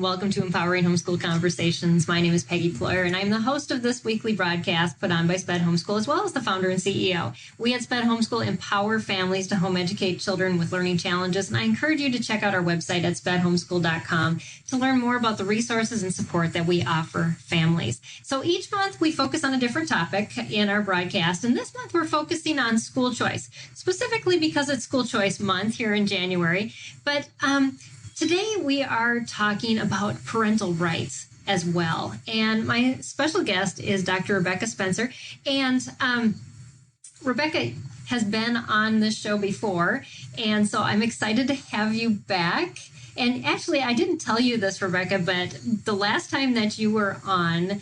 and welcome to Empowering Homeschool Conversations. My name is Peggy Ployer, and I'm the host of this weekly broadcast put on by SPED Homeschool, as well as the founder and CEO. We at SPED Homeschool empower families to home educate children with learning challenges, and I encourage you to check out our website at spedhomeschool.com to learn more about the resources and support that we offer families. So each month we focus on a different topic in our broadcast, and this month we're focusing on school choice, specifically because it's School Choice Month here in January. But today we are talking about parental rights as well. And my special guest is Dr. Rebecca Spencer. And Rebecca has been on this show before, and so I'm excited to have you back. And actually, I didn't tell you this, Rebecca, but the last time that you were on,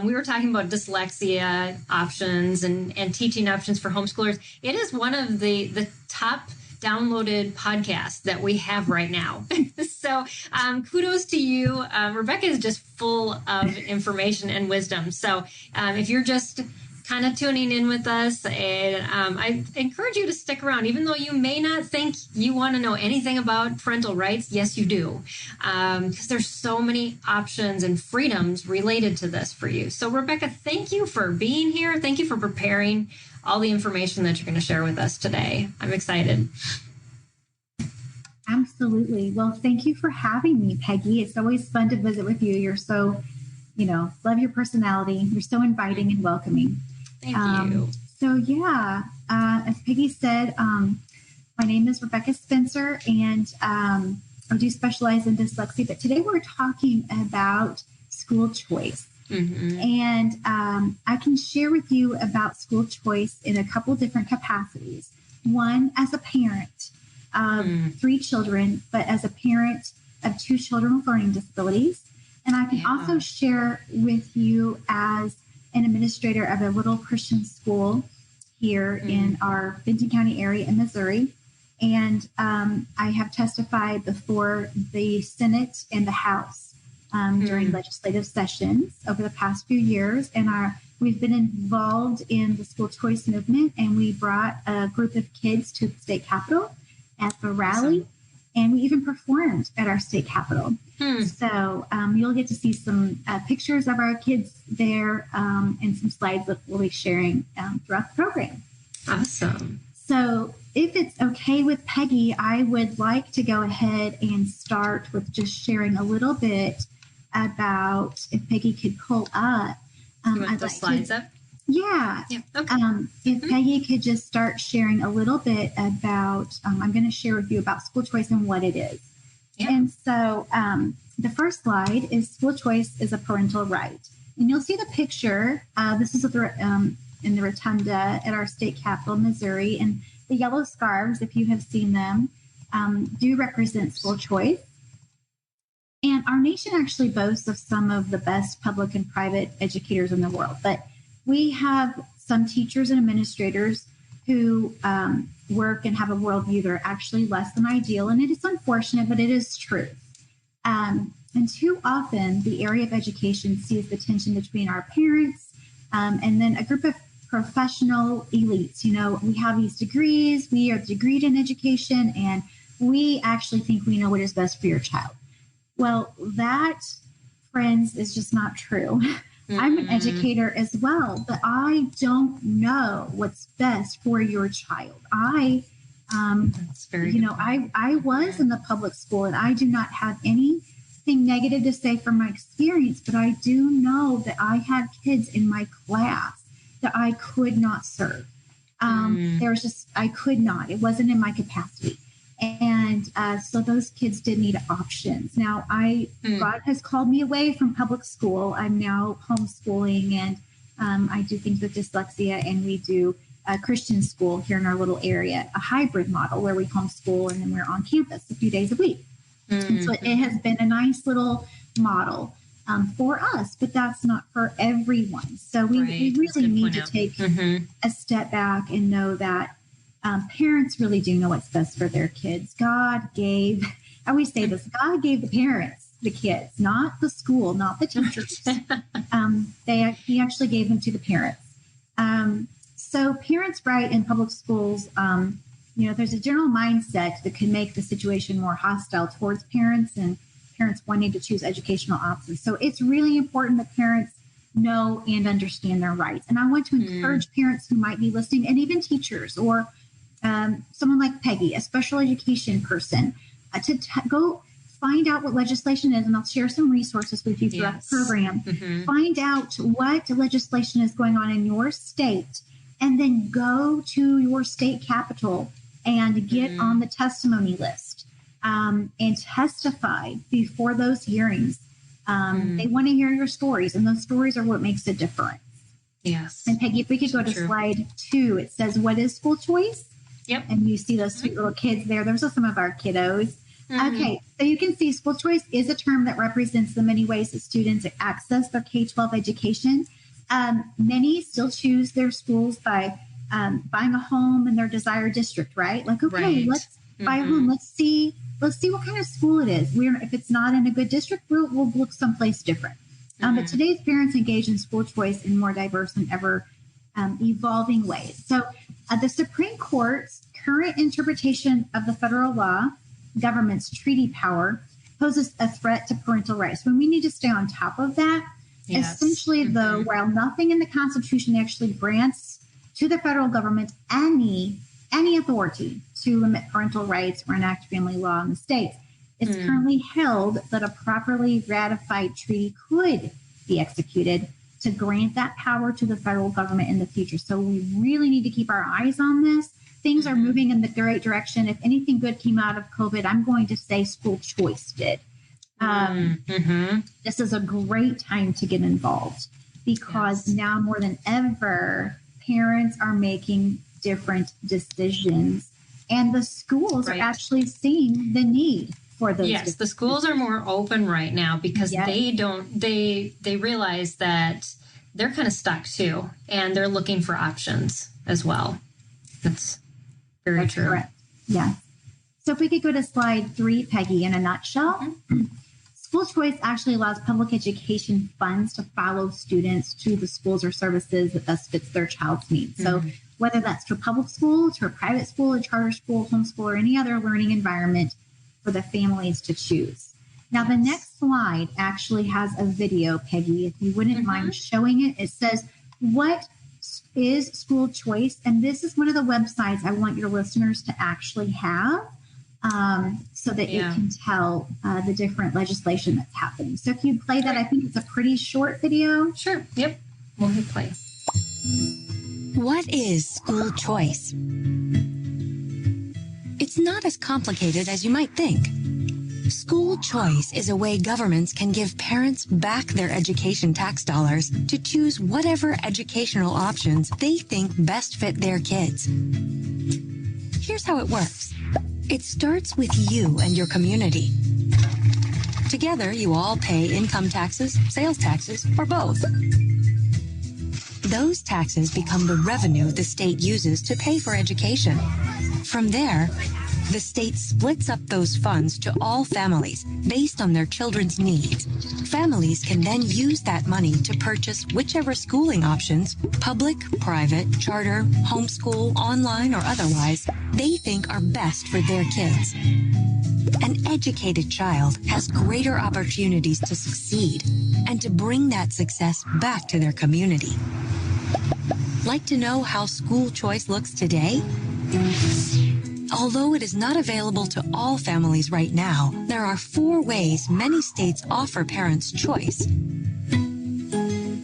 we were talking about dyslexia options and teaching options for homeschoolers. It is one of the top downloaded podcasts that we have right now. So kudos to you. Rebecca is just full of information and wisdom. So if you're just kind of tuning in with us, and I encourage you to stick around, even though you may not think you want to know anything about parental rights. Yes, you do, because there's so many options and freedoms related to this for you. So Rebecca, thank you for being here. Thank you for preparing all the information that you're going to share with us today. I'm excited. Absolutely. Well, thank you for having me, Peggy. It's always fun to visit with you. You're so, love your personality. You're so inviting and welcoming. Thank you. So yeah, as Peggy said, my name is Rebecca Spencer, and I do specialize in dyslexia, but today we're talking about school choice. Mm-hmm. And I can share with you about school choice in a couple different capacities. One, as a parent of 3 children, but as a parent of 2 children with learning disabilities. And I can also share with you as an administrator of a little Christian school here in our Benton County area in Missouri. And I have testified before the Senate and the House during legislative sessions over the past few years. And we've been involved in the school choice movement, and we brought a group of kids to the state capitol at the rally, and we even performed at our state capitol. So you'll get to see some pictures of our kids there and some slides that we'll be sharing throughout the program. Awesome. So if it's okay with Peggy, I would like to go ahead and start with just sharing a little bit about, if Peggy could pull up. You want the slides up? Yeah. Okay. If Peggy could just start sharing a little bit about, I'm going to share with you about school choice and what it is. Yeah. And so the first slide is school choice is a parental right. And you'll see the picture. This is in the rotunda at our state capitol, Missouri. And the yellow scarves, if you have seen them, do represent school choice. And our nation actually boasts of some of the best public and private educators in the world. But we have some teachers and administrators who work and have a worldview that are actually less than ideal. And it is unfortunate, but it is true. And too often, the area of education sees the tension between our parents and then a group of professional elites. We have these degrees, we are degreed in education, and we actually think we know what is best for your child. Well, that, friends, is just not true. I'm an educator as well, but I don't know what's best for your child. I was in the public school, and I do not have anything negative to say from my experience, but I do know that I had kids in my class that I could not serve. I could not. It wasn't in my capacity. And so those kids did need options. Now, God has called me away from public school. I'm now homeschooling, and I do things with dyslexia, and we do a Christian school here in our little area, a hybrid model where we homeschool and then we're on campus a few days a week. And so it has been a nice little model for us, but that's not for everyone. So we really need to take a step back and know that parents really do know what's best for their kids. I always say this, God gave the parents the kids, not the school, not the teachers. He actually gave them to the parents. So parents' right in public schools, there's a general mindset that can make the situation more hostile towards parents. And parents wanting to choose educational options. So it's really important that parents know and understand their rights. And I want to encourage parents who might be listening, and even teachers or someone like Peggy, a special education person, to go find out what legislation is. And I'll share some resources with you throughout the program. Find out what legislation is going on in your state, and then go to your state capitol and get on the testimony list and testify before those hearings. They want to hear your stories, and those stories are what makes a difference. Yes. And Peggy, if we could go to slide 2, it says, what is school choice? Yep. And you see those sweet little kids there. Those are some of our kiddos. Okay, so you can see school choice is a term that represents the many ways that students access their K-12 education. Many still choose their schools by buying a home in their desired district, right? Like, okay, let's buy a home. Let's see what kind of school it is. If it's not in a good district, we'll look someplace different. But today's parents engage in school choice in more diverse and ever evolving ways. So the Supreme Court's current interpretation of the federal law, government's treaty power, poses a threat to parental rights. When we need to stay on top of that, essentially, though, while nothing in the Constitution actually grants to the federal government any authority to limit parental rights or enact family law in the states, it's currently held that a properly ratified treaty could be executed to grant that power to the federal government in the future. So we really need to keep our eyes on this. Things are moving in the right direction. If anything good came out of COVID, I'm going to say school choice did. This is a great time to get involved, because now more than ever, parents are making different decisions, and the schools are actually seeing the need for those. Yes, the schools are more open right now because they realize that they're kind of stuck too, and they're looking for options as well. That's very true. Correct. Yeah. So if we could go to slide 3, Peggy, in a nutshell. School choice actually allows public education funds to follow students to the schools or services that best fits their child's needs. So whether that's to a public school, to a private school, a charter school, homeschool, or any other learning environment for the families to choose. Now, the next slide actually has a video, Peggy, if you wouldn't mind showing it. It says, what is school choice? And this is one of the websites I want your listeners to actually have, so that you can tell the different legislation that's happening. So if you play that, I think it's a pretty short video. Sure. Yep. We'll hit play. What is school choice? It's not as complicated as you might think. School choice is a way governments can give parents back their education tax dollars to choose whatever educational options they think best fit their kids. Here's how it works. It starts with you and your community. Together, you all pay income taxes, sales taxes, or both. Those taxes become the revenue the state uses to pay for education. From there, the state splits up those funds to all families based on their children's needs. Families can then use that money to purchase whichever schooling options, public, private, charter, homeschool, online, or otherwise, they think are best for their kids. An educated child has greater opportunities to succeed and to bring that success back to their community. Like to know how school choice looks today? Although it is not available to all families right now, there are 4 ways many states offer parents choice.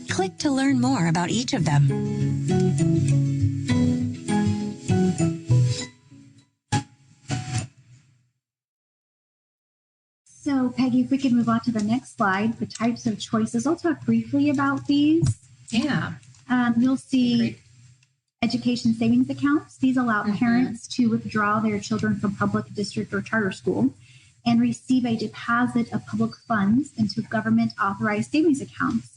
Click to learn more about each of them. So, Peggy, if we could move on to the next slide, the types of choices. I'll talk briefly about these. Yeah. You'll see education savings accounts. These allow parents to withdraw their children from public, district, or charter school and receive a deposit of public funds into government-authorized savings accounts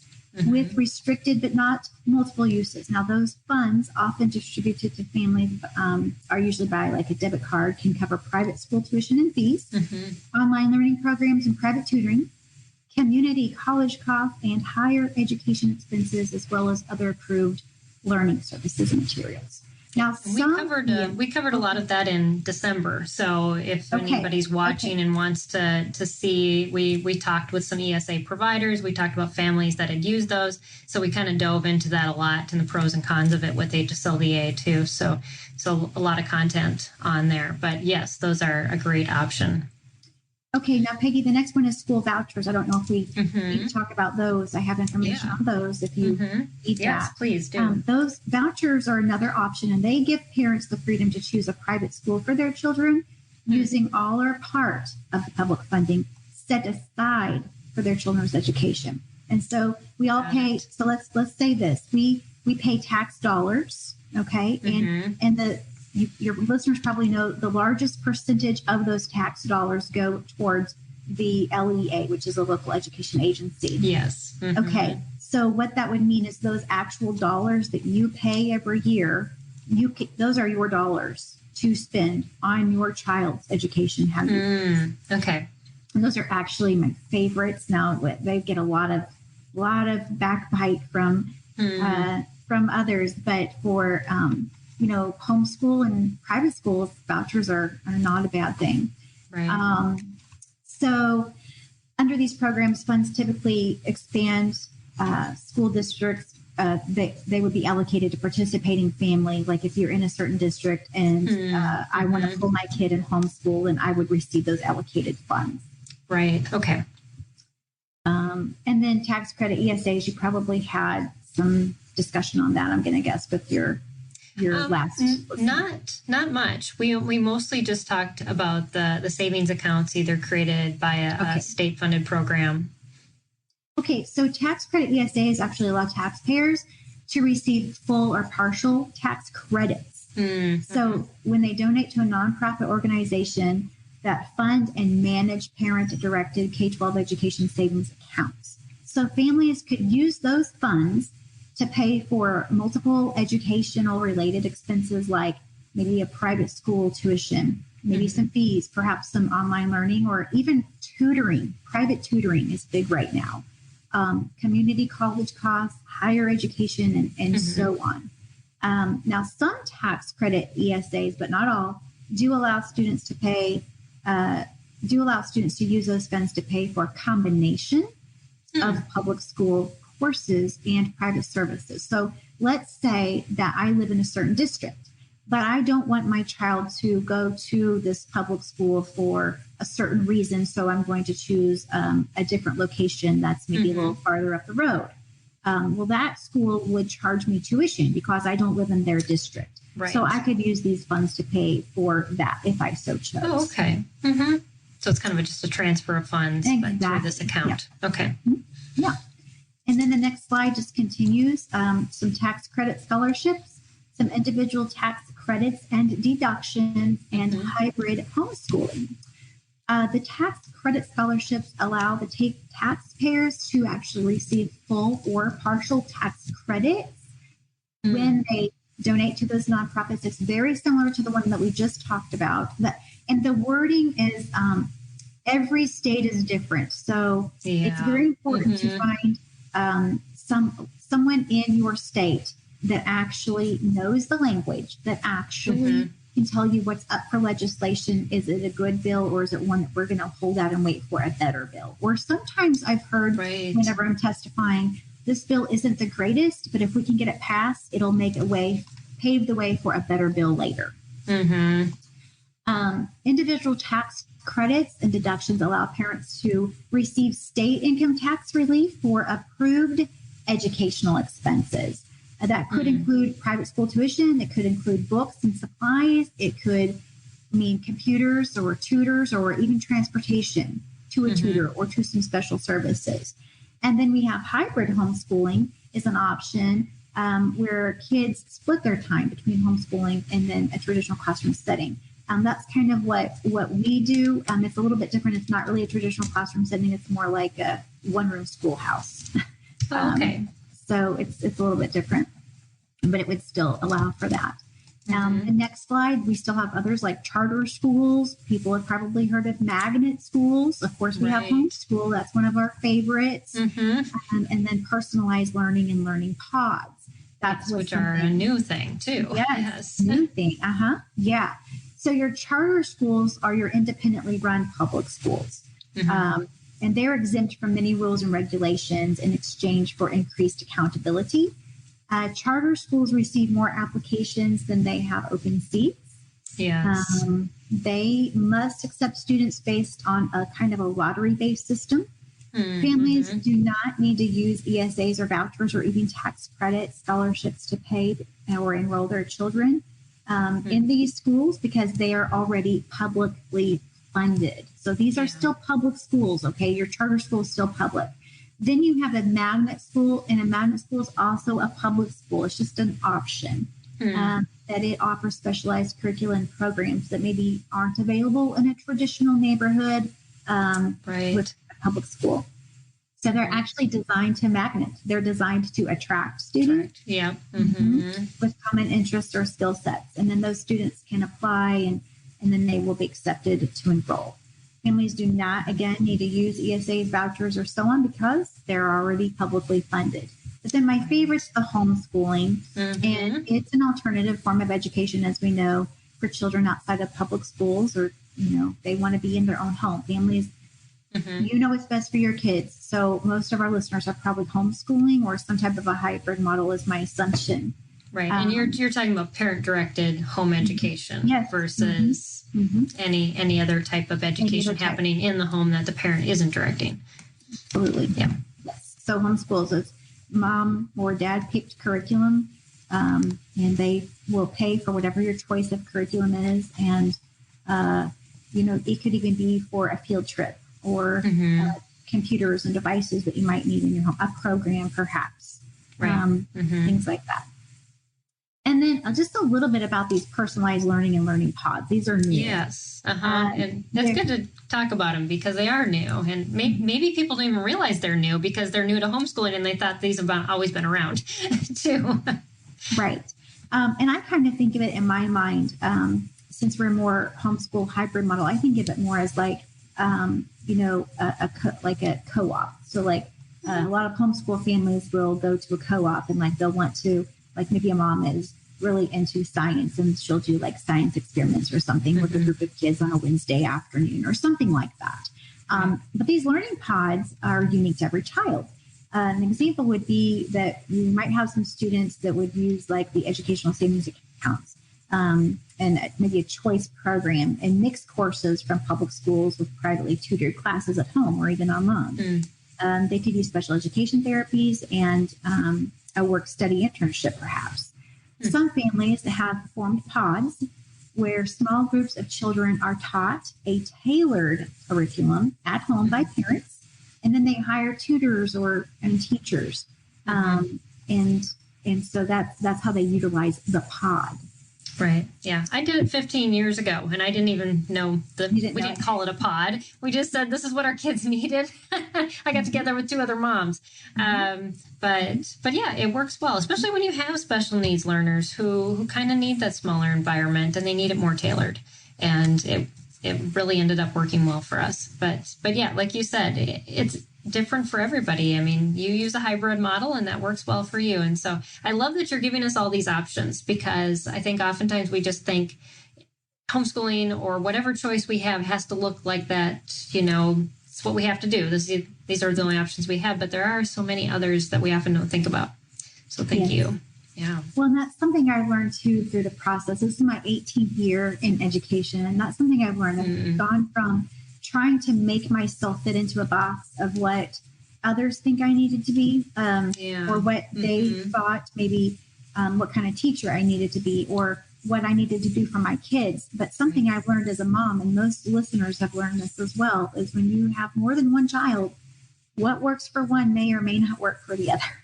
with restricted but not multiple uses. Now, those funds, often distributed to families, are usually by like a debit card, can cover private school tuition and fees, online learning programs and private tutoring, community college costs, and higher education expenses, as well as other approved learning services and materials. Now, we covered a lot of that in December. So if anybody's watching and wants to see, we talked with some ESA providers. We talked about families that had used those. So we kind of dove into that a lot and the pros and cons of it with HSLDA too. So a lot of content on there. But yes, those are a great option. Okay, now Peggy, the next one is school vouchers. I don't know if we need to talk about those. I have information on those if you need that. Yes, please do. Those vouchers are another option, and they give parents the freedom to choose a private school for their children using all or part of the public funding set aside for their children's education. And so we all pay. So let's say this: we pay tax dollars, okay, and your listeners probably know the largest percentage of those tax dollars go towards the LEA, which is a local education agency. Yes. Okay. So what that would mean is those actual dollars that you pay every year, those are your dollars to spend on your child's education. Okay. And those are actually my favorites. Now they get a lot of backbite from others, but for homeschool and private schools, vouchers are not a bad thing. Right. So under these programs, funds typically expand school districts. They would be allocated to participating family. Like if you're in a certain district and I want to pull my kid in homeschool, and I would receive those allocated funds. Right. Okay. And then tax credit ESAs, you probably had some discussion on that, I'm going to guess, with your last not much. We mostly just talked about the savings accounts either created by a state funded program. Okay, so tax credit ESAs actually allow taxpayers to receive full or partial tax credits. So when they donate to a nonprofit organization that fund and manage parent-directed K-12 education savings accounts. So families could use those funds to pay for multiple educational related expenses like maybe a private school tuition, maybe some fees, perhaps some online learning, or even tutoring. Private tutoring is big right now. Community college costs, higher education, and so on. Now, some tax credit ESAs, but not all, do allow students to use those funds to pay for a combination of public school courses and private services. So let's say that I live in a certain district, but I don't want my child to go to this public school for a certain reason. So I'm going to choose a different location that's maybe a little farther up the road. Well, that school would charge me tuition because I don't live in their district. Right. So I could use these funds to pay for that if I so chose. Oh, okay. So it's kind of just a transfer of funds but through this account. Yeah. Okay. Yeah. And then the next slide just continues some tax credit scholarships, some individual tax credits and deductions, and hybrid homeschooling. The tax credit scholarships allow the taxpayers to actually receive full or partial tax credits when they donate to those nonprofits. It's very similar to the one that we just talked about. And the wording is every state is different. So it's very important to find someone in your state that actually knows the language, that actually can tell you what's up for legislation. Is it a good bill, or is it one that we're going to hold out and wait for a better bill? Or sometimes I've heard whenever I'm testifying, this bill isn't the greatest, but if we can get it passed, it'll pave the way for a better bill later. Individual tax credits and deductions allow parents to receive state income tax relief for approved educational expenses. That could include private school tuition. It could include books and supplies. It could mean computers or tutors or even transportation to a tutor or to some special services. And then we have hybrid homeschooling is an option where kids split their time between homeschooling and then a traditional classroom setting. That's kind of what we do. It's a little bit different. It's not really a traditional classroom setting. It's more like a one-room schoolhouse. Okay. So it's a little bit different, but it would still allow for that. The next slide, we still have others like charter schools. People have probably heard of magnet schools. Of course, we have homeschool. That's one of our favorites. And then personalized learning and learning pods. That's which are a new thing too. Yes. New thing. Yeah. So your charter schools are your independently run public schools. And they're exempt from many rules and regulations in exchange for increased accountability. Charter schools receive more applications than they have open seats. Yes. They must accept students based on a kind of a lottery-based system. Families do not need to use ESAs or vouchers or even tax credit scholarships to pay or enroll their children in these schools because they are already publicly funded. So these are still public schools, okay? Your charter school is still public. Then you have a magnet school, and a magnet school is also a public school. It's just an option that it offers specialized curriculum programs that maybe aren't available in a traditional neighborhood with a public school. So they're actually designed to magnet. They're designed to attract students with common interests or skill sets. And then those students can apply and then they will be accepted to enroll. Families do not, again, need to use ESAs, vouchers, or so on because they're already publicly funded. But then my favorite's the homeschooling. And it's an alternative form of education, as we know, for children outside of public schools or, they want to be in their own home. Families, you know what's best for your kids. So most of our listeners are probably homeschooling or some type of a hybrid model is my assumption. Right. And you're talking about parent-directed home education versus any other type of education happening in the home that the parent isn't directing. Absolutely. Yeah. Yes. So homeschools is mom or dad picked curriculum, and they will pay for whatever your choice of curriculum is. And, it could even be for a field trip or computers and devices that you might need in your home, a program perhaps, things like that. And then just a little bit about these personalized learning and learning pods. These are new. Yes. And that's good to talk about them because they are new. And maybe people don't even realize they're new because they're new to homeschooling and they thought these have always been around too. Right. And I kind of think of it in my mind, since we're more homeschool hybrid model, I think of it more as like, like a co-op. So like a lot of homeschool families will go to a co-op and like they'll want to, like maybe a mom is really into science and she'll do like science experiments or something with a group of kids on a Wednesday afternoon or something like that. But these learning pods are unique to every child. An example would be that you might have some students that would use like the educational savings accounts and maybe a choice program and mix courses from public schools with privately tutored classes at home or even online. They could use special education therapies and a work-study internship, perhaps. Some families have formed pods where small groups of children are taught a tailored curriculum at home by parents, and then they hire tutors and teachers, and so that's how they utilize the pod. Right. Yeah. I did it 15 years ago, and I didn't even know we didn't call it a pod. We just said this is what our kids needed. I got together with 2 other moms. But yeah, it works well, especially when you have special needs learners who kind of need that smaller environment and they need it more tailored. And it really ended up working well for us. But yeah, like you said, it's different for everybody. I mean, you use a hybrid model and that works well for you. And so I love that you're giving us all these options because I think oftentimes we just think homeschooling or whatever choice we have has to look like that, it's what we have to do. These are the only options we have, but there are so many others that we often don't think about. So thank you. Yeah. Well, and that's something I've learned too through the process. This is my 18th year in education, and that's something I've learned. I've gone from trying to make myself fit into a box of what others think I needed to be, or what they thought maybe what kind of teacher I needed to be, or what I needed to do for my kids. But something I've learned as a mom, and most listeners have learned this as well, is when you have more than one child, what works for one may or may not work for the other.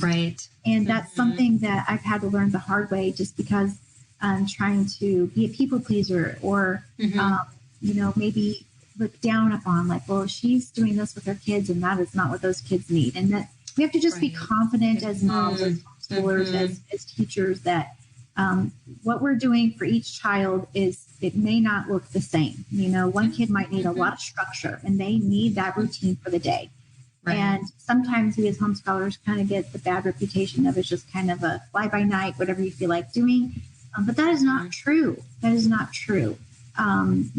Right. And that's something that I've had to learn the hard way just because I'm trying to be a people pleaser or, maybe look down upon like, well, she's doing this with her kids and that is not what those kids need. And that we have to just be confident as moms, as homeschoolers, as teachers that what we're doing for each child it may not look the same. One kid might need a lot of structure and they need that routine for the day. Right. And sometimes we as homeschoolers kind of get the bad reputation of it's just kind of a fly by night, whatever you feel like doing. But that is not true. That is not true. Some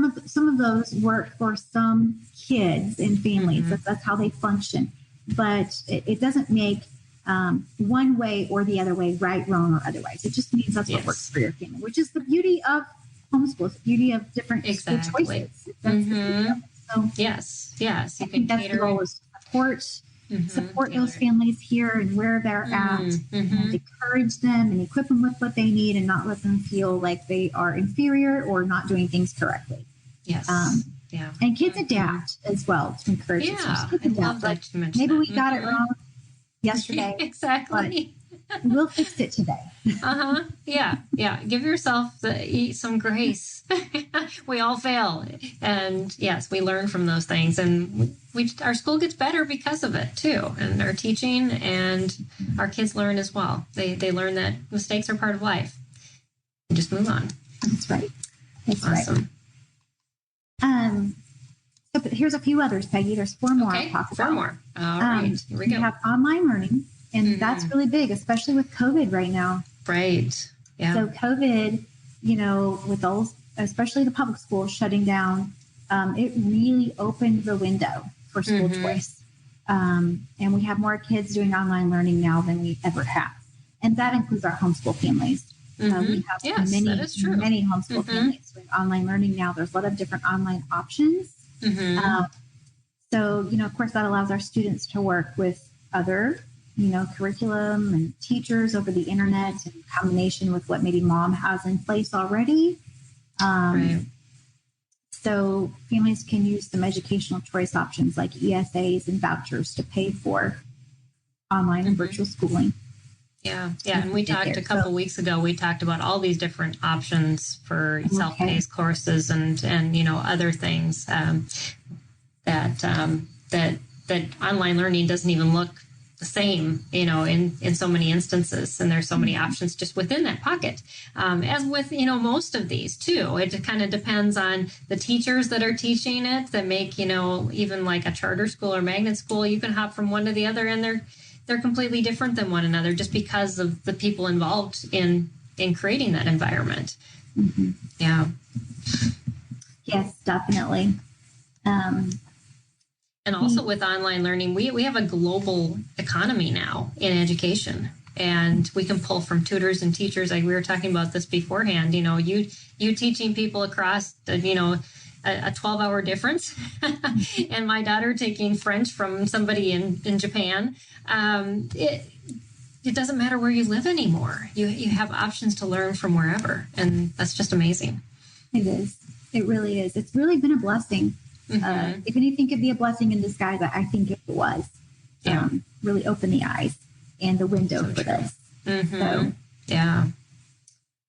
of those work for some kids and families. That's how they function. But it doesn't make one way or the other way right, wrong, or otherwise. It just means that's what works for your family, which is the beauty of homeschool, the beauty of different school choices. That's the beauty of it. So, yes. You can that's the goal, is support those families here and where they're at, and encourage them and equip them with what they need, and not let them feel like they are inferior or not doing things correctly. Yes. And kids adapt as well to encourage them. So I love that you mentioned maybe we got it wrong yesterday. Exactly. We'll fix it today. Yeah. Give yourself some grace. We all fail. And yes, we learn from those things. And our school gets better because of it too. And our teaching, and our kids learn as well. They learn that mistakes are part of life. And just move on. That's right. That's awesome. Right. So here's a few others, Peggy. There's 4 more I'll talk about. 4 more. All right. Here we go. We have online learning. And that's really big, especially with COVID right now. Right. Yeah. So COVID, with those, especially the public schools shutting down, it really opened the window for school choice. And we have more kids doing online learning now than we ever have. And that includes our homeschool families. We have many homeschool families doing online learning now. There's a lot of different online options. So, of course, that allows our students to work with other curriculum and teachers over the internet, in combination with what maybe mom has in place already. So families can use some educational choice options like ESAs and vouchers to pay for online and virtual schooling. Yeah. And we talked a couple weeks ago, we talked about all these different options for self-paced courses and other things that online learning doesn't even look the same, in so many instances, and there's so many options just within that pocket. As with, most of these too, it kind of depends on the teachers that are teaching it, that make, even like a charter school or magnet school, you can hop from one to the other, and they're completely different than one another just because of the people involved in creating that environment. Yeah. Yes, definitely. And also with online learning, we have a global economy now in education, and we can pull from tutors and teachers. Like we were talking about this beforehand, you teaching people across, a 12-hour difference, and my daughter taking French from somebody in Japan. It doesn't matter where you live anymore. You have options to learn from wherever, and that's just amazing. It is. It really is. It's really been a blessing. If anything could be a blessing in disguise, I think it was. Really open the eyes and the window for this. So, yeah.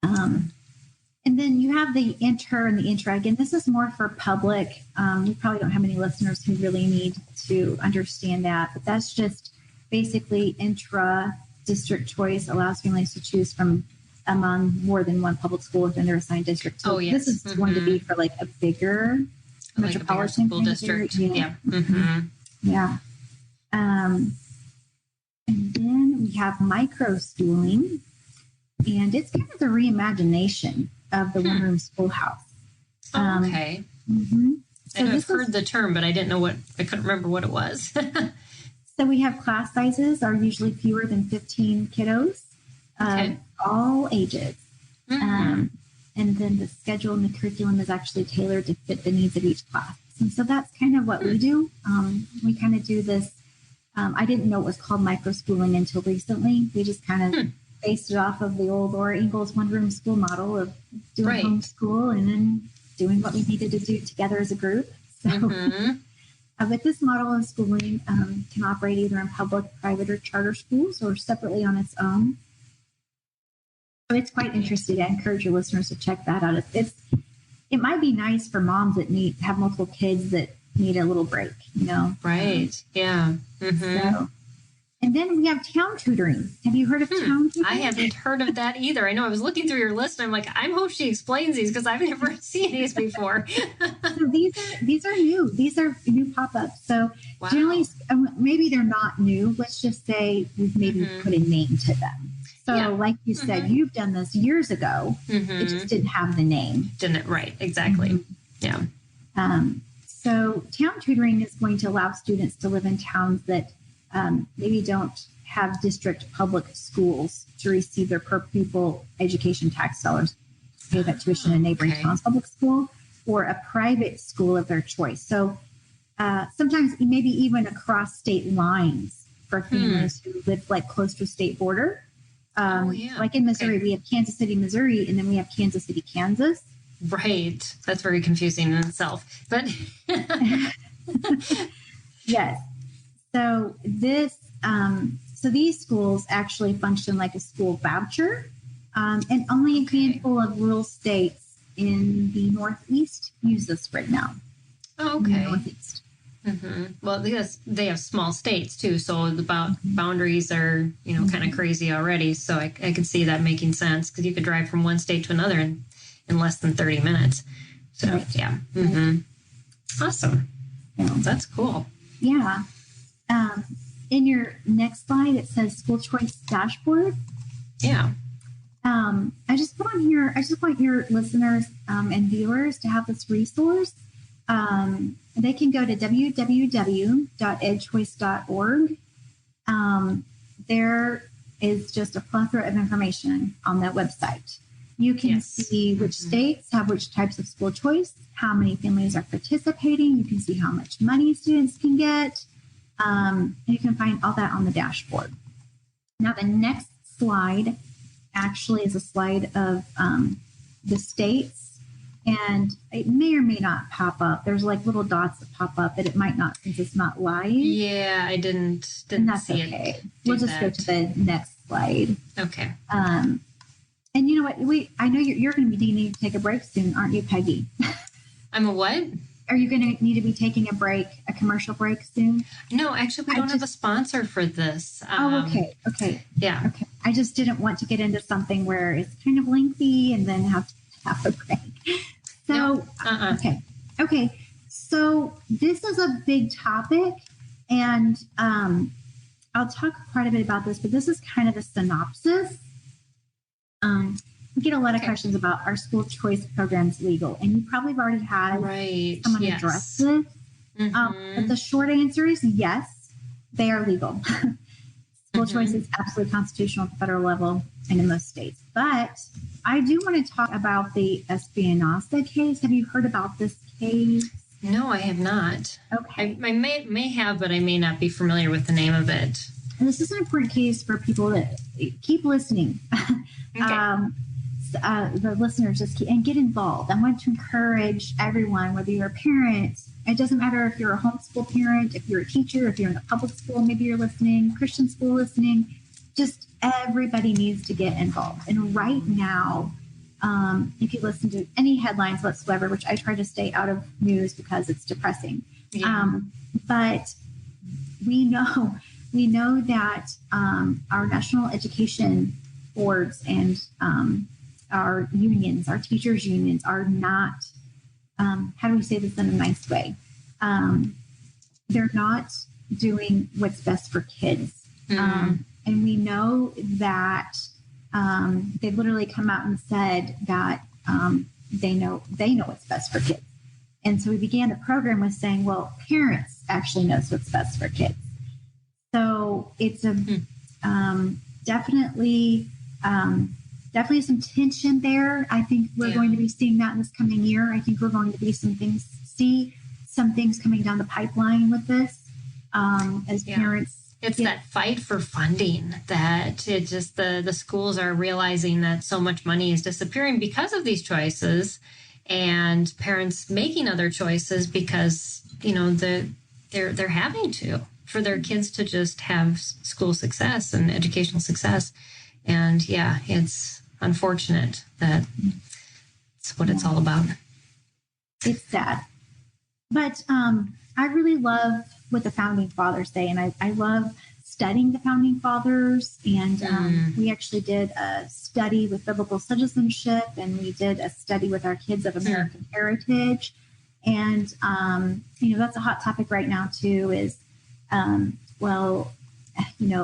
And then you have the inter and the intra. Again, this is more for public. We probably don't have many listeners who really need to understand that, but that's just basically intra-district choice allows families to choose from among more than one public school within their assigned district. So this is going to be for like a bigger metropolitan school district. Yeah. And then we have micro schooling, and it's kind of the reimagination of the one-room schoolhouse. Okay. So I've heard the term, but I couldn't remember what it was. So we have class sizes are usually fewer than 15 kiddos, all ages. And then the schedule and the curriculum is actually tailored to fit the needs of each class. And so that's kind of what we do. We kind of do this. I didn't know it was called microschooling until recently. We just kind of based it off of the old Laura Ingalls one-room school model of doing homeschool and then doing what we needed to do together as a group. So but this model of schooling can operate either in public, private, or charter schools, or separately on its own. So it's quite interesting. I encourage your listeners to check that out. It might be nice for moms that have multiple kids that need a little break, Right. Yeah. So, And then we have town tutoring. Have you heard of town tutoring? I haven't heard of that either. I know I was looking through your list and I'm like, I hope she explains these because I've never seen these before. So these are new. These are new pop-ups. So generally, maybe they're not new. Let's just say we've maybe put a name to them. So like you said, you've done this years ago. It just didn't have the name. Didn't it? Right. Exactly. Yeah. So town tutoring is going to allow students to live in towns that maybe don't have district public schools to receive their per pupil education tax dollars, pay that tuition in a neighboring town's public school or a private school of their choice. So sometimes maybe even across state lines for families who live like close to a state border. Like in Missouri, we have Kansas City, Missouri, and then we have Kansas City, Kansas. Right. That's very confusing in itself. But yes. So these schools actually function like a school voucher, and only a handful of rural states in the Northeast use this right now. Oh, okay. In the Northeast. Well, because they have small states too, so the boundaries are, kind of crazy already. So I could see that making sense because you could drive from one state to another in less than 30 minutes. So yeah. Awesome. Yeah. That's cool. Yeah. In your next slide, it says school choice dashboard. Yeah. I just want your listeners and viewers to have this resource. They can go to www.edchoice.org. There is just a plethora of information on that website. You can see which states have which types of school choice, how many families are participating. You can see how much money students can get. And you can find all that on the dashboard. Now, the next slide actually is a slide of the states. And it may or may not pop up. There's like little dots that pop up, but it might not since it's not live. Yeah, I didn't and that's see okay. it. We'll just go to the next slide. Okay. And you know what? I know you're going to be needing to take a break soon, aren't you, Peggy? I'm a what? Are you going to need to be taking a break, a commercial break soon? No, actually, we don't have a sponsor for this. Okay. Yeah. Okay. I just didn't want to get into something where it's kind of lengty and then have to have a break. So, okay. So this is a big topic, and I'll talk quite a bit about this, but this is kind of a synopsis. We get a lot of questions about our school choice programs legal, and you probably have already had someone address this. But the short answer is yes, they are legal. School choice is absolutely constitutional at the federal level and in most states. But I do want to talk about the Espinosa case. Have you heard about this case? No, I have not. Okay. I may have, but I may not be familiar with the name of it. And this is an important case for people to keep listening. Okay. The listeners just get involved. I want to encourage everyone, whether you're a parent, it doesn't matter if you're a homeschool parent, if you're a teacher, if you're in a public school, maybe you're listening, Christian school listening, just everybody needs to get involved. And right now, if you listen to any headlines whatsoever, which I try to stay out of news because it's depressing, but we know that our national education boards and our unions, our teachers' unions, are not, how do we say this in a nice way? They're not doing what's best for kids. And we know that they've literally come out and said that they know what's best for kids. And so we began the program with saying, well, parents actually knows what's best for kids. So it's a definitely some tension there. I think we're going to be seeing that in this coming year. I think we're going to be see some things coming down the pipeline with this as parents. It's that fight for funding that it just the schools are realizing that so much money is disappearing because of these choices, and parents making other choices because they're having to for their kids to just have school success and educational success. And it's unfortunate that it's what it's all about. It's sad. But I really love what the founding fathers say, and I love studying the Founding Fathers, and we actually did a study with biblical citizenship, and we did a study with our kids of American heritage. And, that's a hot topic right now, too, is,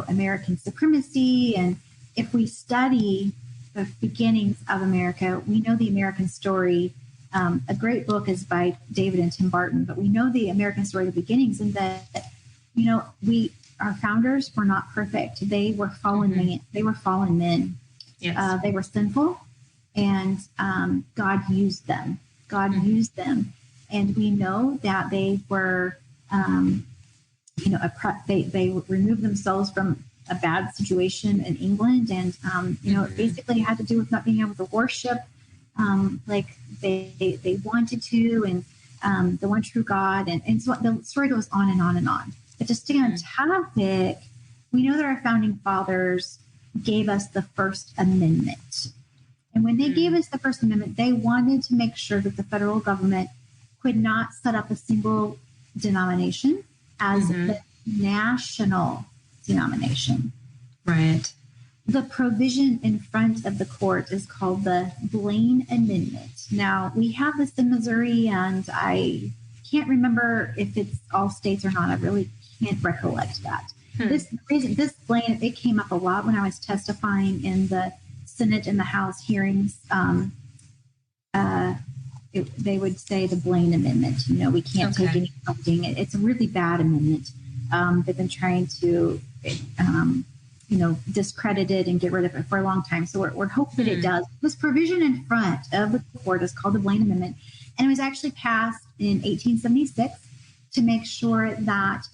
American supremacy. And if we study the beginnings of America, we know the American story. A great book is by David and Tim Barton, but we know the American story of the beginnings, and that, our founders were not perfect. They were fallen men. They were fallen men. Yes. They were sinful, and God used them. Used them. And we know that they were, they removed themselves from a bad situation in England. And, it basically had to do with not being able to worship like they wanted to, and the one true God. And so the story goes on and on and on. But to stay on topic, we know that our founding fathers gave us the First Amendment. And when they gave us the First Amendment, they wanted to make sure that the federal government could not set up a single denomination as the national denomination. Right. The provision in front of the court is called the Blaine Amendment. Now, we have this in Missouri, and I can't remember if it's all states or not. I really can't recollect that. This Blaine, it came up a lot when I was testifying in the Senate and the House hearings. They would say the Blaine Amendment. We can't take any funding. It's a really bad amendment. They've been trying to, discredit it and get rid of it for a long time. So we're hoping that it does. This provision in front of the court is called the Blaine Amendment, and it was actually passed in 1876 to make sure that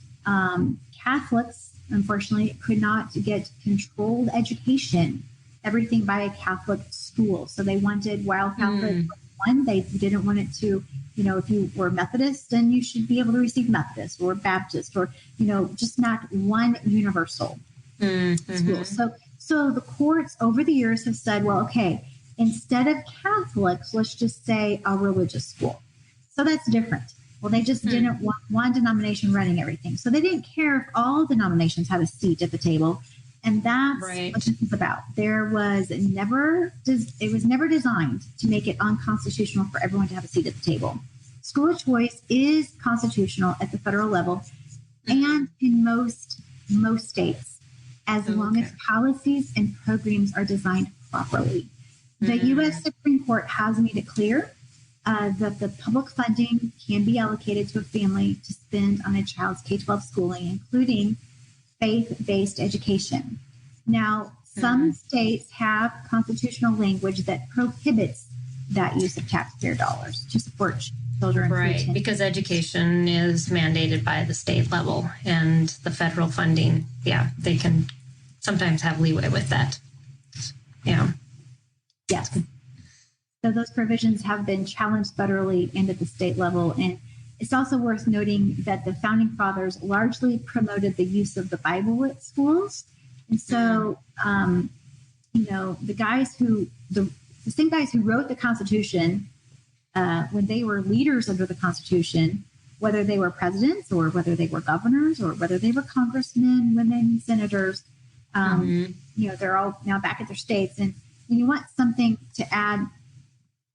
Catholics, unfortunately, could not get controlled education, everything by a Catholic school. So they wanted, while Catholic one, they didn't want it to, if you were Methodist, then you should be able to receive Methodist or Baptist, or, just not one universal school. So the courts over the years have said, well, okay, instead of Catholics, let's just say a religious school. So that's different. Well, they just didn't want one denomination running everything. So they didn't care if all denominations had a seat at the table. And that's what this is about. It was never designed to make it unconstitutional for everyone to have a seat at the table. School choice is constitutional at the federal level and in most states, as long as policies and programs are designed properly. The U.S. Supreme Court has made it clear that the public funding can be allocated to a family to spend on a child's K-12 schooling, including faith-based education. Now, some states have constitutional language that prohibits that use of taxpayer dollars to support children. Right, because education is mandated by the state level, and the federal funding, they can sometimes have leeway with that. Yeah. Yes. So those provisions have been challenged federally and at the state level. And it's also worth noting that the Founding Fathers largely promoted the use of the Bible at schools. And so, the same guys who wrote the Constitution, when they were leaders under the Constitution, whether they were presidents or whether they were governors or whether they were congressmen, women, senators, they're all now back at their states. And you want something to add,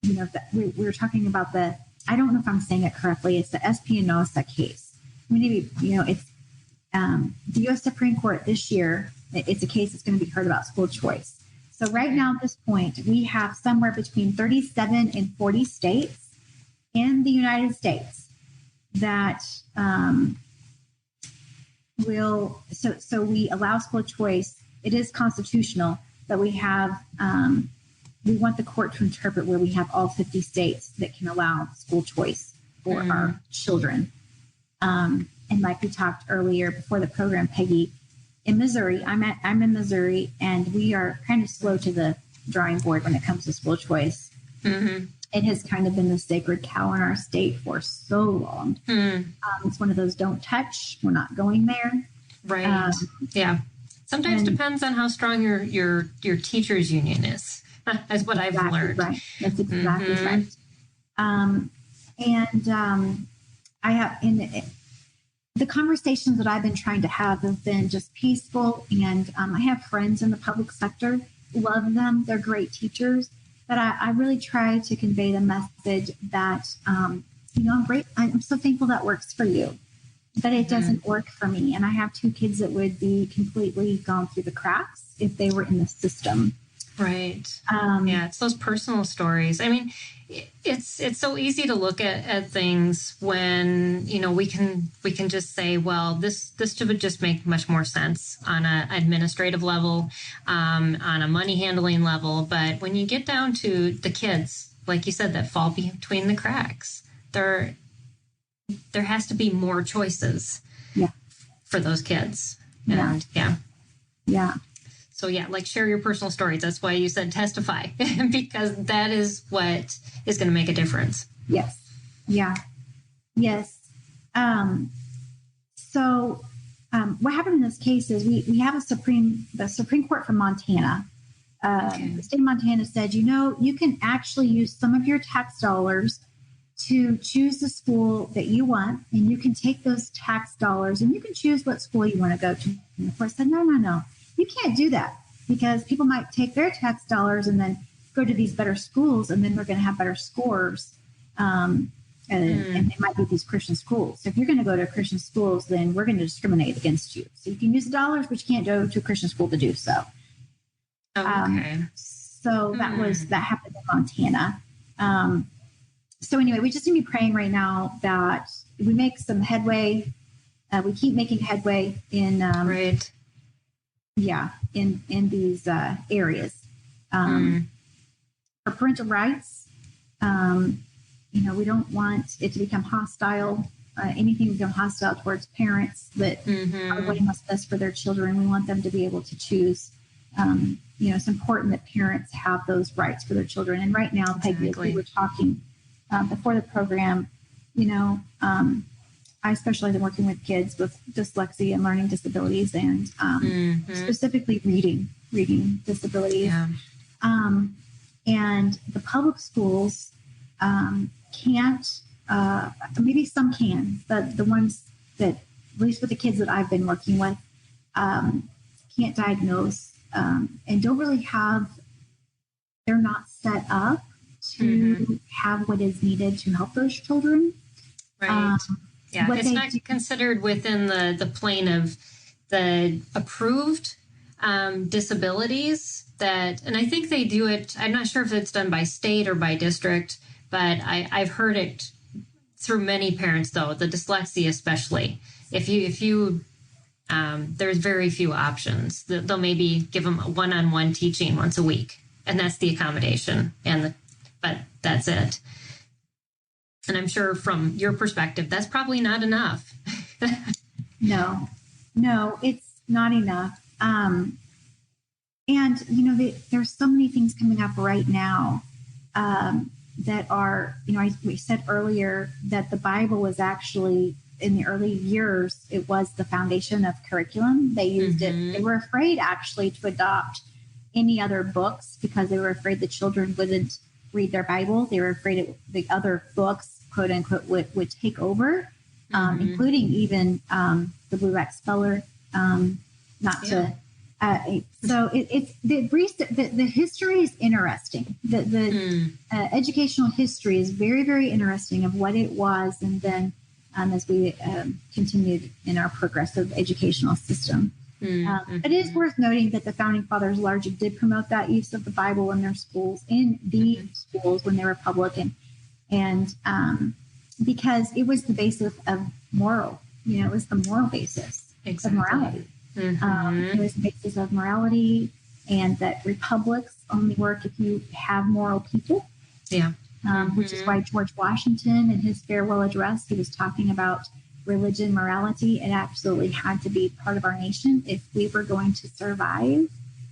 we were talking about I don't know if I'm saying it correctly. It's the Espinosa case. Maybe, it's the U.S. Supreme Court this year. It's a case that's going to be heard about school choice. So right now at this point, we have somewhere between 37 and 40 states in the United States that so we allow school choice. It is constitutional, but we have we want the court to interpret where we have all 50 states that can allow school choice for our children. And like we talked earlier before the program, Peggy, in Missouri, I'm in Missouri, and we are kind of slow to the drawing board when it comes to school choice. It has kind of been the sacred cow in our state for so long. It's one of those don't touch. We're not going there. Right. Sometimes depends on how strong your teachers union is. That's what I've learned. Right. That's exactly right. I have the conversations that I've been trying to have been just peaceful. And I have friends in the public sector, love them. They're great teachers. But I really try to convey the message that, I'm so thankful that works for you, but it doesn't work for me. And I have 2 kids that would be completely gone through the cracks if they were in the system. Right. Yeah, it's those personal stories. I mean, it's so easy to look at things when, we can just say, well, this would just make much more sense on an administrative level, on a money handling level. But when you get down to the kids, like you said, that fall between the cracks, there has to be more choices for those kids. And Yeah. So like share your personal stories. That's why you said testify, because that is what is going to make a difference. Yes. Yeah. Yes. So what happened in this case is we have the Supreme Court from Montana. The state of Montana said, you can actually use some of your tax dollars to choose the school that you want, and you can take those tax dollars and you can choose what school you want to go to. And the court said, no. You can't do that, because people might take their tax dollars and then go to these better schools, and then they're going to have better scores. And they might be these Christian schools. So if you're going to go to Christian schools, then we're going to discriminate against you. So you can use the dollars, but you can't go to a Christian school to do so. So that happened in Montana. So anyway, we just need to be praying right now that we make some headway. We keep making headway in in these areas. For parental rights, we don't want it to become hostile. Anything to become hostile towards parents that are wanting what's best for their children. We want them to be able to choose. It's important that parents have those rights for their children. And right now, Peggy, as we were talking before the program, I specialize in working with kids with dyslexia and learning disabilities, and specifically reading disabilities. Yeah. And the public schools can't, maybe some can, but the ones that, at least with the kids that I've been working with, can't diagnose and don't really they're not set up to have what is needed to help those children. Right. It's not considered within the plane of the approved disabilities and I think they do it. I'm not sure if it's done by state or by district, but I've heard it through many parents, though, the dyslexia especially. If you there's very few options. They'll maybe give them a one-on-one teaching once a week, and that's the accommodation, but that's it. And I'm sure from your perspective, that's probably not enough. No, it's not enough. And, there's so many things coming up right now that are, we said earlier that the Bible was actually, in the early years, it was the foundation of curriculum. They used it. They were afraid, actually, to adopt any other books because they were afraid the children wouldn't read their Bible. They were afraid the other books, quote unquote, would take over, including even the Blue X Speller. So it's the history is interesting. The educational history is very, very interesting of what it was, and then as we continued in our progressive educational system. But it is worth noting that the founding fathers largely did promote that use of the Bible in their schools, in the schools when they were public, and because it was the basis of moral. It was the moral basis of morality. It was the basis of morality, and that republics only work if you have moral people. Yeah. Which is why George Washington, in his farewell address, he was talking about religion, morality. It absolutely had to be part of our nation if we were going to survive.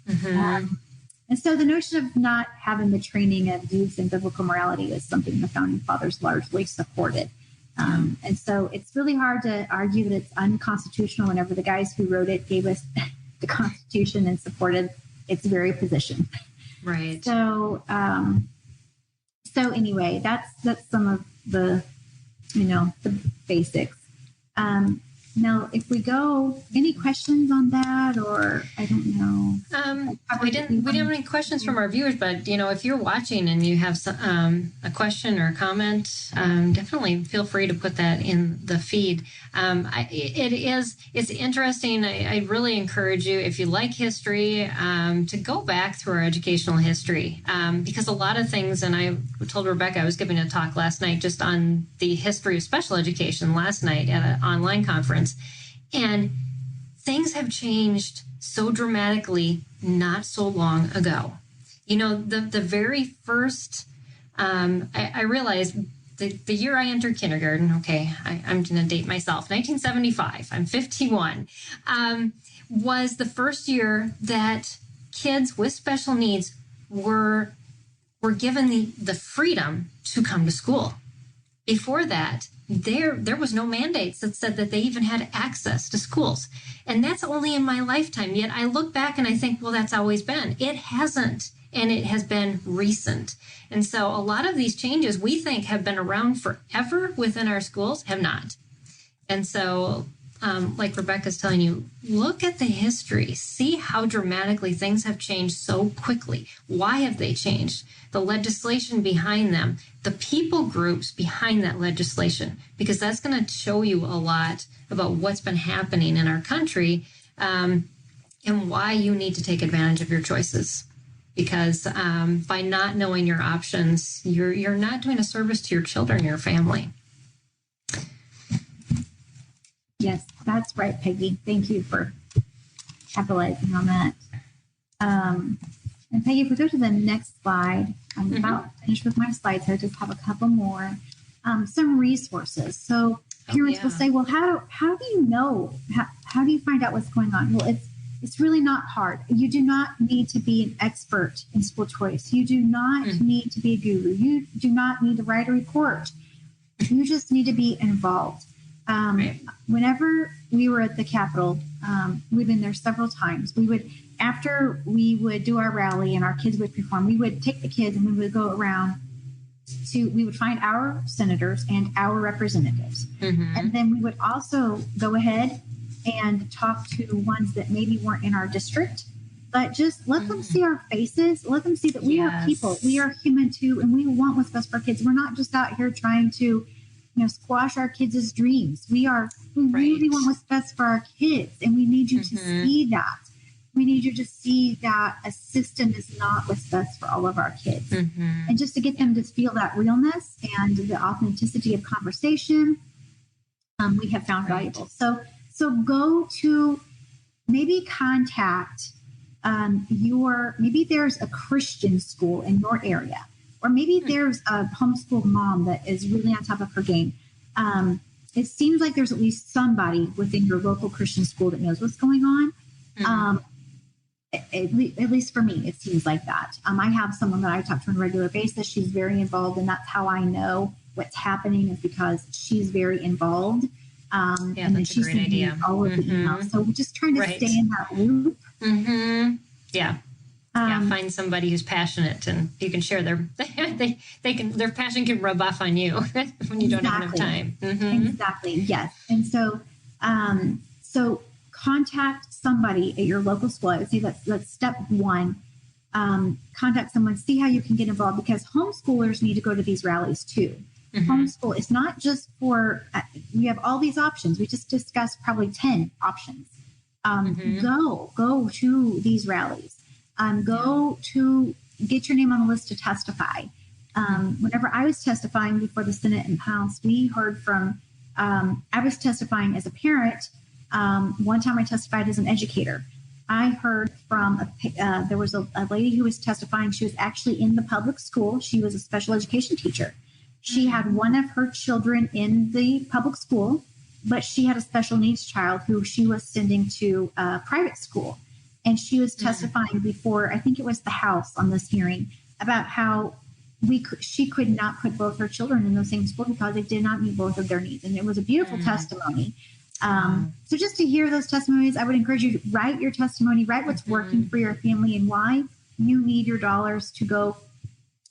And so the notion of not having the training of youth in biblical morality is something the founding fathers largely supported. And so it's really hard to argue that it's unconstitutional whenever the guys who wrote it gave us the Constitution and supported its very position. Right. So, anyway, that's some of the, the basics. Now, if we go, any questions on that, or I don't know. We didn't have any questions from our viewers, but if you're watching and you have a question or a comment, definitely feel free to put that in the feed. It's interesting. I really encourage you, if you like history, to go back through our educational history, because a lot of things, and I told Rebecca I was giving a talk last night just on the history of special education last night at an online conference. And things have changed so dramatically not so long ago. The very first, I realized the year I entered kindergarten, okay, I'm going to date myself, 1975, I'm 51, was the first year that kids with special needs were given the freedom to come to school. Before that, there was no mandates that said that they even had access to schools. And that's only in my lifetime. Yet I look back and I think, well, that's always been. It hasn't. And it has been recent. And so a lot of these changes we think have been around forever within our schools have not. And so, like Rebecca's telling you, look at the history, see how dramatically things have changed so quickly. Why have they changed? The legislation behind them, the people groups behind that legislation, because that's going to show you a lot about what's been happening in our country, and why you need to take advantage of your choices. Because by not knowing your options, you're not doing a service to your children, your family. Yes, that's right, Peggy. Thank you for capitalizing on that. And Peggy, if we go to the next slide, I'm about finished with my slides. So I just have a couple more. Some resources. So parents will say, well, how do you know? How do you find out what's going on? Well, it's really not hard. You do not need to be an expert in school choice. You do not need to be a guru. You do not need to write a report. You just need to be involved. Whenever we were at the Capitol, we've been there several times. After we would do our rally and our kids would perform, we would take the kids and we would go around we would find our senators and our representatives. And then we would also go ahead and talk to ones that maybe weren't in our district, but just let them see our faces, let them see that we are people, we are human too, and we want what's best for our kids. We're not just out here trying to squash our kids' dreams. We really want what's best for our kids, and we need you to see that. We need you to see that a system is not what's best for all of our kids. And just to get them to feel that realness and the authenticity of conversation, we have found valuable. So go to maybe contact maybe there's a Christian school in your area, or maybe there's a homeschooled mom that is really on top of her game. It seems like there's at least somebody within your local Christian school that knows what's going on. At least for me, it seems like that. I have someone that I talk to on a regular basis. She's very involved, and that's how I know what's happening, is because she's very involved. And then she's sending me all of the emails. So we're just trying to stay in that loop. Find somebody who's passionate, and you can share their their passion can rub off on you when you don't have enough time. Exactly. Yes. And so contact somebody at your local school. I would say that's step one. Contact someone, see how you can get involved, because homeschoolers need to go to these rallies too. Homeschool is not just for, we have all these options. We just discussed probably 10 options. Go to these rallies. Go to get your name on the list to testify. Whenever I was testifying before the Senate and House, we heard from, I was testifying as a parent. One time I testified as an educator. I heard from, there was a lady who was testifying. She was actually in the public school. She was a special education teacher. She had one of her children in the public school, but she had a special needs child who she was sending to a private school. And she was testifying before, I think it was the House, on this hearing, about how she could not put both her children in the same school because they did not meet both of their needs. And it was a beautiful testimony. So just to hear those testimonies, I would encourage you to write your testimony, write what's working for your family and why you need your dollars to go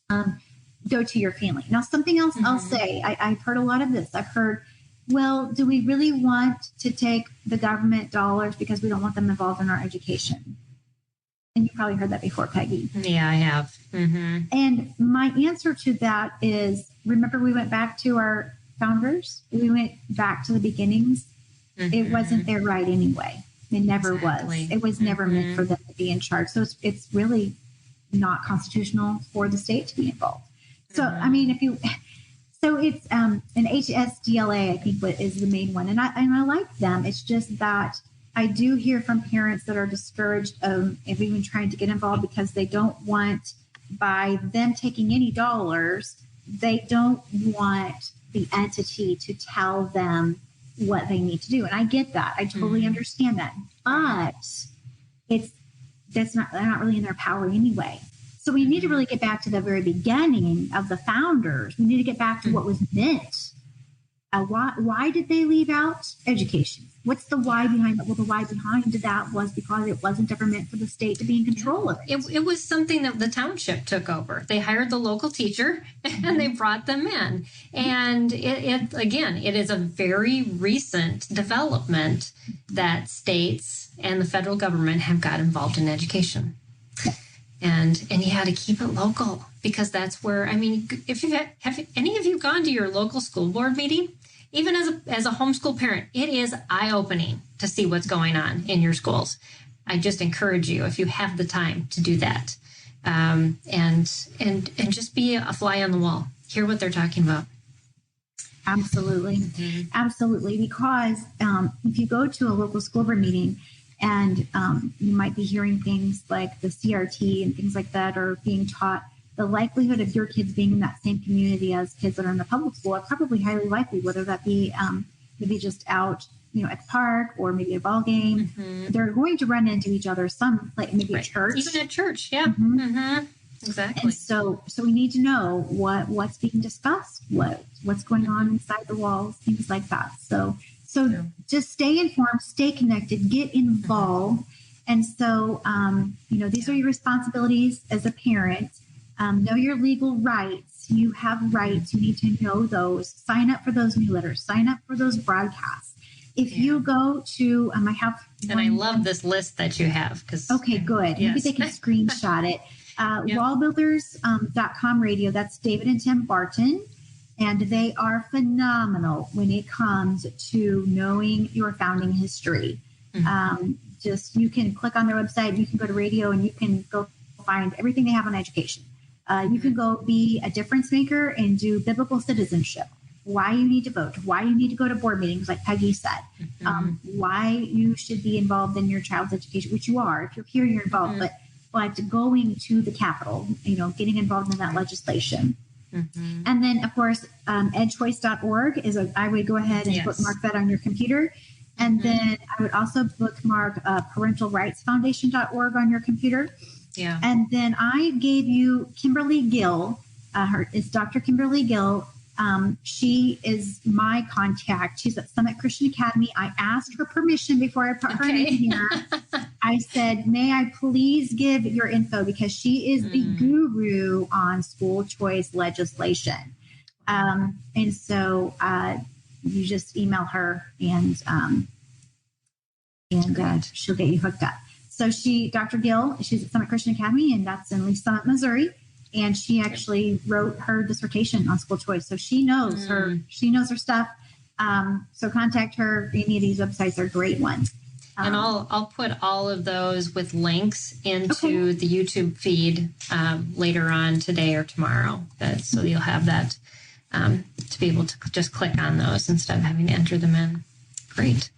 to your family. Now, something else I'll say, I've heard a lot of this. I've heard, well, do we really want to take the government dollars because we don't want them involved in our education? And you probably heard that before, Peggy. Yeah, I have. Mm-hmm. And my answer to that is, remember we went back to our founders? We went back to the beginnings. Mm-hmm. It wasn't their right anyway. It never was. It was never meant for them to be in charge. So it's really not constitutional for the state to be involved. So, I mean, so it's an HSDLA, I think, is the main one. And I like them. It's just that I do hear from parents that are discouraged of even trying to get involved because they don't want, by them taking any dollars, they don't want the entity to tell them what they need to do. And I get that. I totally understand that. But they're not really in their power anyway. So we need to really get back to the very beginning of the founders. We need to get back to what was meant. Why did they leave out education? What's the why behind it? Well, the why behind that was because it wasn't ever meant for the state to be in control of it. It was something that the township took over. They hired the local teacher and they brought them in. And it is a very recent development that states and the federal government have got involved in education. And you had to keep it local because that's where, I mean, if have any of you gone to your local school board meeting? Even as a homeschool parent, it is eye-opening to see what's going on in your schools. I just encourage you, if you have the time, to do that, and just be a fly on the wall. Hear what they're talking about. Absolutely, absolutely. Because if you go to a local school board meeting, and you might be hearing things like the CRT and things like that are being taught, the likelihood of your kids being in that same community as kids that are in the public school are probably highly likely, whether that be maybe just out, at the park or maybe a ball game. Mm-hmm. They're going to run into each other maybe at church. Even at church, yeah. Exactly. And so we need to know what's being discussed, what's going on inside the walls, things like that. So just stay informed, stay connected, get involved. And so, these are your responsibilities as a parent. Know your legal rights. You have rights. You need to know those. Sign up for those newsletters. Sign up for those broadcasts. If you go to, I have. And I love this list that you have. Okay, good. Yes. Maybe they can screenshot it. Wallbuilders.com radio. That's David and Tim Barton. And they are phenomenal when it comes to knowing your founding history. You can click on their website. You can go to radio and you can go find everything they have on education. You can go be a difference maker and do biblical citizenship, why you need to vote, why you need to go to board meetings, like Peggy said, why you should be involved in your child's education, which you are. If you're here, you're involved, but going to the Capitol, getting involved in that legislation. And then, of course, edchoice.org I would go ahead and bookmark that on your computer. And then I would also bookmark parentalrightsfoundation.org on your computer. Yeah. And then I gave you Kimberly Gill. It's Dr. Kimberly Gill. She is my contact. She's at Summit Christian Academy. I asked her permission before I put her in here. I said, may I please give your info, because she is the guru on school choice legislation. And so you just email her and she'll get you hooked up. So Dr. Gill, she's at Summit Christian Academy, and that's in Lee's Summit, Missouri. And she actually wrote her dissertation on school choice. So she knows her stuff. So contact her. Any of these websites are great ones. And I'll put all of those with links into the YouTube feed later on today or tomorrow. So you'll have that to be able to just click on those instead of having to enter them in. Great.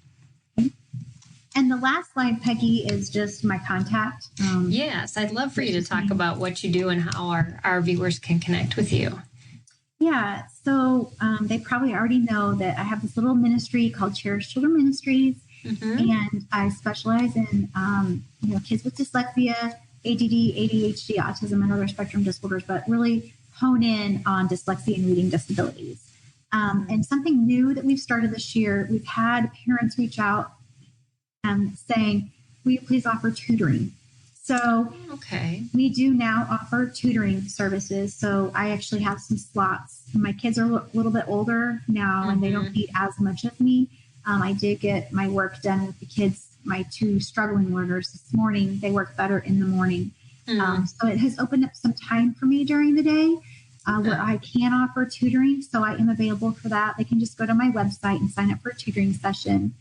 And the last slide, Peggy, is just my contact. Yes, I'd love for you to talk about what you do and how our viewers can connect with you. Yeah, so they probably already know that I have this little ministry called Cherish Children Ministries, and I specialize in kids with dyslexia, ADD, ADHD, autism, and other spectrum disorders, but really hone in on dyslexia and reading disabilities. And something new that we've started this year, we've had parents reach out saying, will you please offer tutoring? So Okay. we do now offer tutoring services. So I actually have some slots. My kids are a little bit older now, and they don't need as much of me. I did get my work done with the kids, my 2 struggling learners this morning. They work better in the morning. So it has opened up some time for me during the day where I can offer tutoring. So I am available for that. They can just go to my website and sign up for a tutoring session.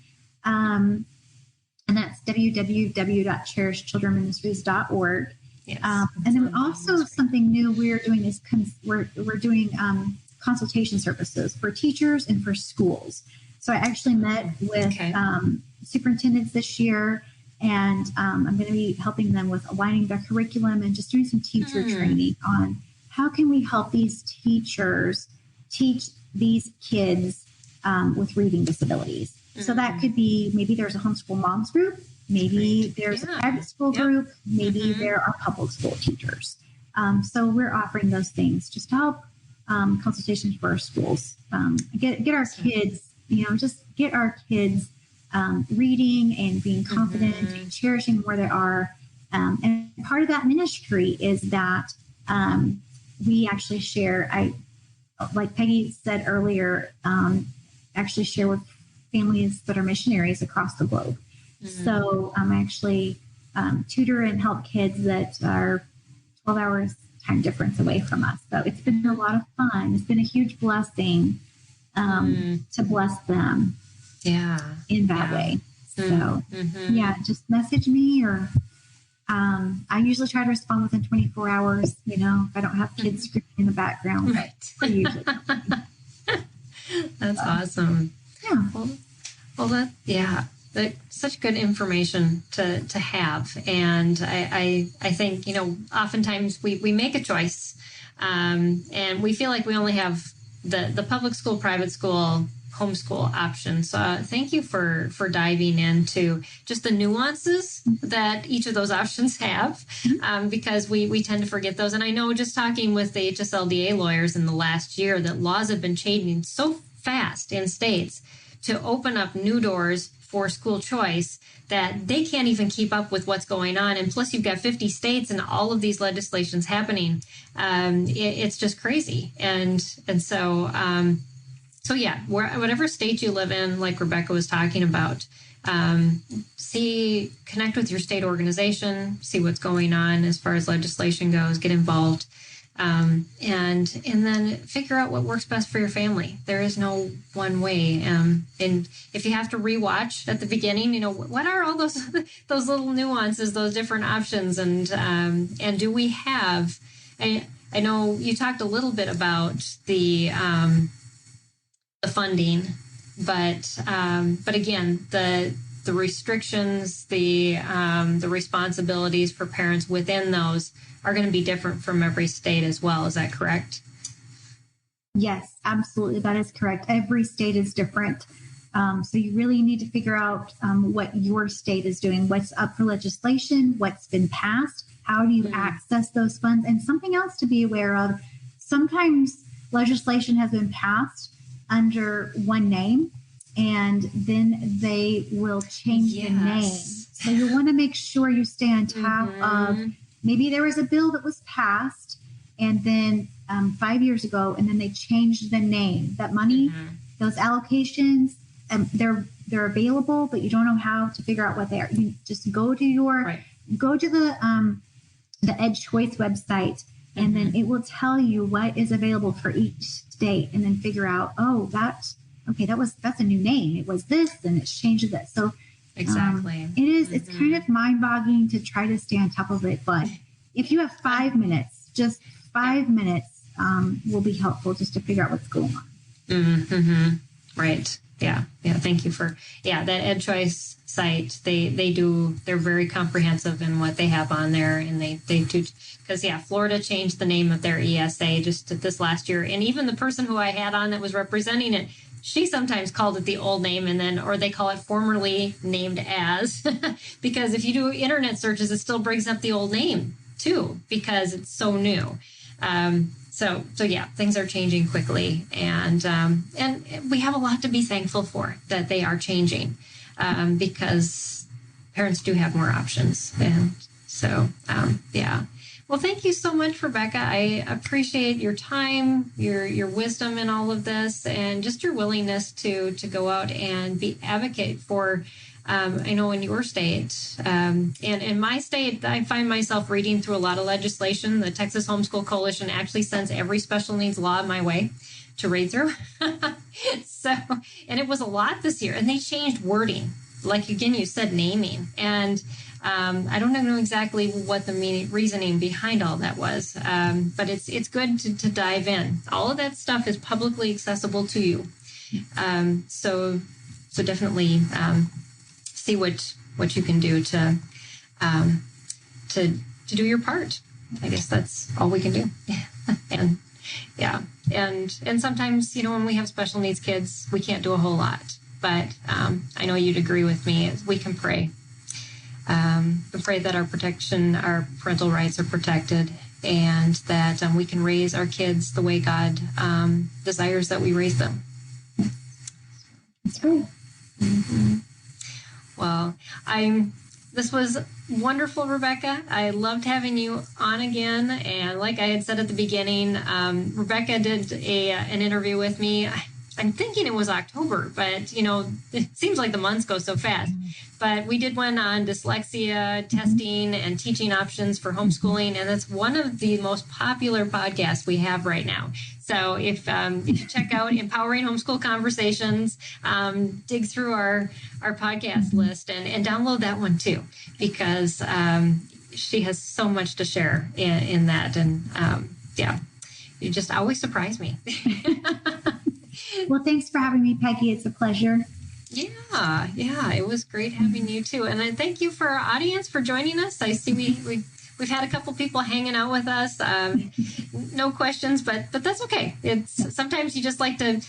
And that's www.cherishedchildrenministries.org. Yes. And then also something new we're doing is we're doing consultation services for teachers and for schools. So I actually met with superintendents this year, and I'm going to be helping them with aligning their curriculum and just doing some teacher training on how can we help these teachers teach these kids with reading disabilities. So that could be, maybe there's a homeschool moms group, maybe there's a private school group, maybe there are public school teachers. So we're offering those things just to help consultations for our schools. Get our kids, just get our kids reading and being confident and cherishing where they are. And part of that ministry is that we actually share, like Peggy said earlier, actually share with families that are missionaries across the globe. So I actually tutor and help kids that are 12 hours time difference away from us. So it's been a lot of fun. It's been a huge blessing to bless them in that way. So just message me, or I usually try to respond within 24 hours, if I don't have kids screaming in the background. Right. Usually. That's awesome. Yeah. Well, that's such good information to have. And I think, oftentimes we make a choice and we feel like we only have the public school, private school, homeschool option. So thank you for diving into just the nuances that each of those options have, because we tend to forget those. And I know, just talking with the HSLDA lawyers in the last year, that laws have been changing so fast in states to open up new doors for school choice that they can't even keep up with what's going on. And plus, you've got 50 states and all of these legislations happening. It's just crazy. And so whatever state you live in, like Rebecca was talking about, connect with your state organization, see what's going on as far as legislation goes, get involved. And then figure out what works best for your family. There is no one way. And if you have to rewatch at the beginning, what are all those little nuances, those different options, and do we have? I know you talked a little bit about the funding, but again, the restrictions, the responsibilities for parents within those are going to be different from every state as well. Is that correct? Yes, absolutely. That is correct. Every state is different. So you really need to figure out what your state is doing, what's up for legislation, what's been passed, how do you access those funds, and something else to be aware of. Sometimes legislation has been passed under one name, and then they will change the name. So you want to make sure you stay on top of, maybe there was a bill that was passed, and then 5 years ago, and then they changed the name. That money, those allocations, they're available, but you don't know how to figure out what they are. You just go to the Ed Choice website, and then it will tell you what is available for each state, and then figure out, that's a new name. It was this, and it's changed to this. So exactly, it is. It's kind of mind-boggling to try to stay on top of it. But if you have 5 minutes, just 5 minutes will be helpful just to figure out what's going on. Right. Yeah. Thank you for that Ed Choice site. They're very comprehensive in what they have on there, and they do, because Florida changed the name of their ESA just this last year, and even the person who I had on that was representing it, she sometimes called it the old name, or they call it formerly named as, because if you do internet searches, it still brings up the old name too, because it's so new. So things are changing quickly, and we have a lot to be thankful for that they are changing, because parents do have more options, and So, yeah. Well, thank you so much, Rebecca. I appreciate your time, your wisdom in all of this, and just your willingness to go out and advocate for. I know in your state, and in my state, I find myself reading through a lot of legislation. The Texas Homeschool Coalition actually sends every special needs law my way to read through. So, and it was a lot this year, and they changed wording. Like, again, you said naming, and I don't know exactly what the reasoning behind all that was, but it's good to dive in. All of that stuff is publicly accessible to you, so definitely see what you can do to do your part. I guess that's all we can do. And yeah, and sometimes, when we have special needs kids, we can't do a whole lot. But I know you'd agree with me. We can pray. Pray that our parental rights are protected, and that we can raise our kids the way God desires that we raise them. That's right. Mm-hmm. Well, this was wonderful, Rebecca. I loved having you on again. And like I had said at the beginning, Rebecca did an interview with me. I'm thinking it was October, but, it seems like the months go so fast. But we did one on dyslexia testing and teaching options for homeschooling, and that's one of the most popular podcasts we have right now. So if you check out Empowering Homeschool Conversations, dig through our podcast list and download that one too, because she has so much to share in that. And yeah, you just always surprise me. Well, thanks for having me, Peggy. It's a pleasure. Yeah, it was great having you too. And I thank you for our audience for joining us. I see we've had a couple people hanging out with us. No questions, but that's okay. It's sometimes you just like to.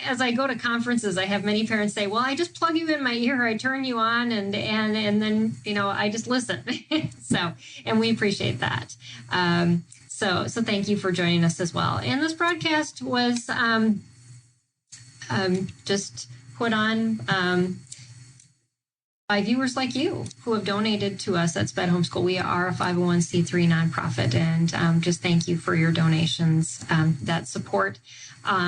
As I go to conferences, I have many parents say, "Well, I just plug you in my ear, I turn you on, and then I just listen." So, and we appreciate that. So thank you for joining us as well. And this broadcast was just put on by viewers like you who have donated to us at Sped Homeschool. We are a 501c3 nonprofit, and just thank you for your donations that support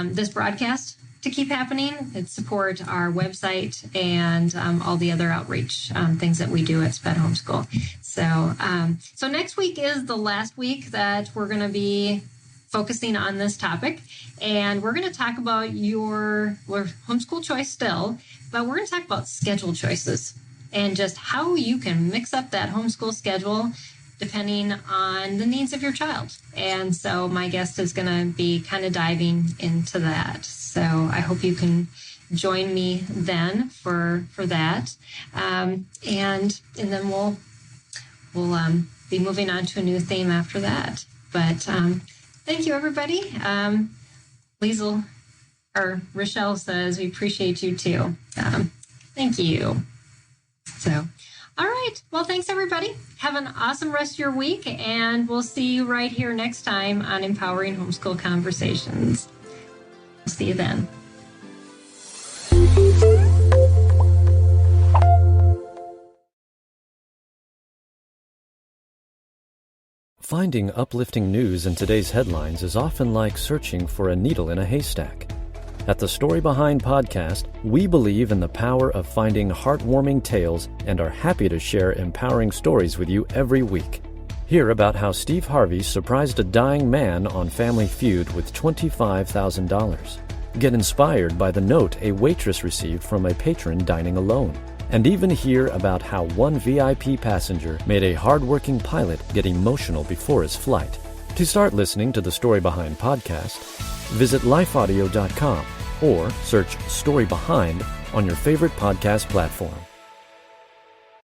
this broadcast to keep happening. It support our website and all the other outreach things that we do at Sped Homeschool. So next week is the last week that we're going to be focusing on this topic, and we're going to talk about your homeschool choice still, but we're going to talk about schedule choices and just how you can mix up that homeschool schedule depending on the needs of your child. And so my guest is going to be kind of diving into that. So I hope you can join me then for that, and then we'll be moving on to a new theme after that. But thank you, everybody. Liesl or Rochelle says we appreciate you too. Thank you. So, all right. Well, thanks, everybody. Have an awesome rest of your week, and we'll see you right here next time on Empowering Homeschool Conversations. See you then. Finding uplifting news in today's headlines is often like searching for a needle in a haystack. At the Story Behind podcast, we believe in the power of finding heartwarming tales and are happy to share empowering stories with you every week. Hear about how Steve Harvey surprised a dying man on Family Feud with $25,000. Get inspired by the note a waitress received from a patron dining alone. And even hear about how one VIP passenger made a hardworking pilot get emotional before his flight. To start listening to the Story Behind podcast, visit lifeaudio.com or search Story Behind on your favorite podcast platform.